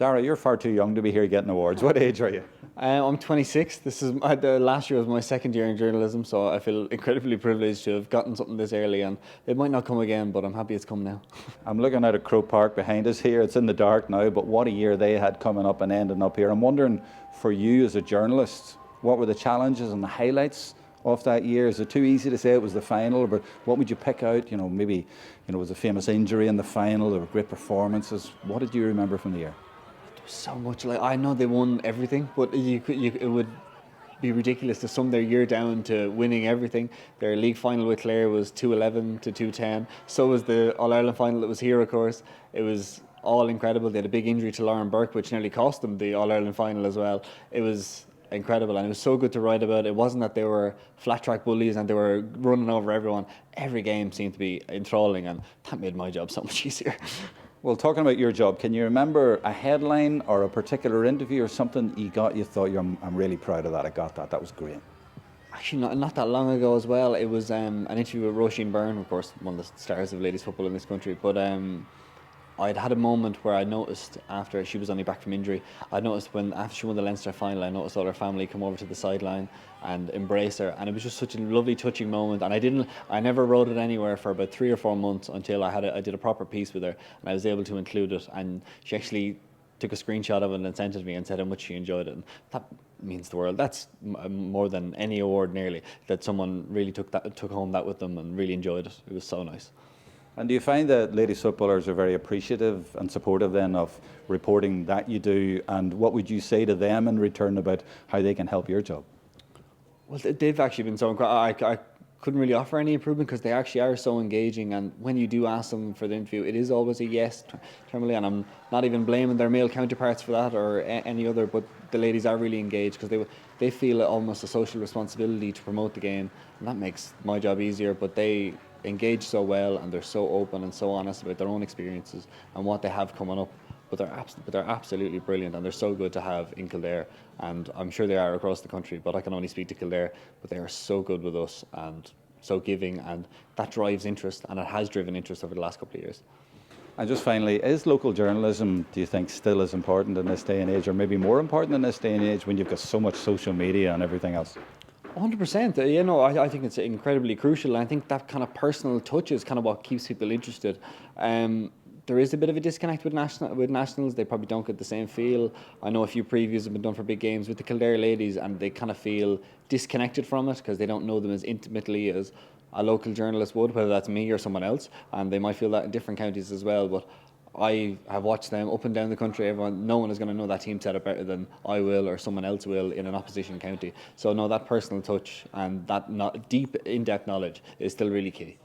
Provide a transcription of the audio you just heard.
Daragh, you're far too young to be here getting awards. What age are you? I'm 26. This is the last year was my second year in journalism, so I feel incredibly privileged to have gotten something this early, and it might not come again, but I'm happy it's come now. I'm looking out at Croke Park behind us here. It's in the dark now, but what a year they had coming up and ending up here. I'm wondering, for you as a journalist, what were the challenges and the highlights of that year? Is it too easy to say it was the final, but what would you pick out? Maybe was a famous injury in the final, there were great performances. What did you remember from the year? So much. Like, I know they won everything, but it would be ridiculous to sum their year down to winning everything. Their league final with Clare was 2-11 to 2-10. So was the All-Ireland final that was here, of course. It was all incredible. They had a big injury to Lauren Burke, which nearly cost them the All-Ireland final as well. It was incredible, and it was so good to write about. It wasn't that they were flat track bullies and they were running over everyone. Every game seemed to be enthralling, and that made my job so much easier. Well, talking about your job, can you remember a headline or a particular interview or something you thought, I'm really proud of that, I got that, that was great? Actually, not that long ago as well. It was an interview with Roisin Byrne, of course, one of the stars of ladies football in this country. But I'd had a moment where I noticed, after she was only back from injury, I noticed after she won the Leinster final, I noticed all her family come over to the sideline and embrace her, and it was just such a lovely, touching moment. And I never wrote it anywhere for about 3 or 4 months until I did a proper piece with her, and I was able to include it. And she actually took a screenshot of it and sent it to me and said how much she enjoyed it. And that means the world. That's more than any award nearly, that someone really took home that with them and really enjoyed it. It was so nice. And do you find that ladies footballers are very appreciative and supportive then of reporting that you do, and what would you say to them in return about how they can help your job? Well, they've actually been so incredible. I couldn't really offer any improvement because they actually are so engaging, and when you do ask them for the interview, it is always a yes, terminally, and I'm not even blaming their male counterparts for that or any other, but the ladies are really engaged because they feel almost a social responsibility to promote the game, and that makes my job easier. But they engage so well, and they're so open and so honest about their own experiences and what they have coming up. But they're absolutely brilliant, and they're so good to have in Kildare, and I'm sure they are across the country, but I can only speak to Kildare. But they are so good with us and so giving, and that drives interest, and it has driven interest over the last couple of years. And just finally, is local journalism, do you think, still as important in this day and age, or maybe more important in this day and age when you've got so much social media and everything else? 100%. I think it's incredibly crucial. I think that kind of personal touch is kind of what keeps people interested. There is a bit of a disconnect with nationals. They probably don't get the same feel. I know a few previews have been done for big games with the Kildare ladies, and they kind of feel disconnected from it because they don't know them as intimately as a local journalist would, whether that's me or someone else, and they might feel that in different counties as well. But I have watched them up and down the country. No one is going to know that team setup better than I will or someone else will in an opposition county. So no, that personal touch and that deep, in-depth knowledge is still really key.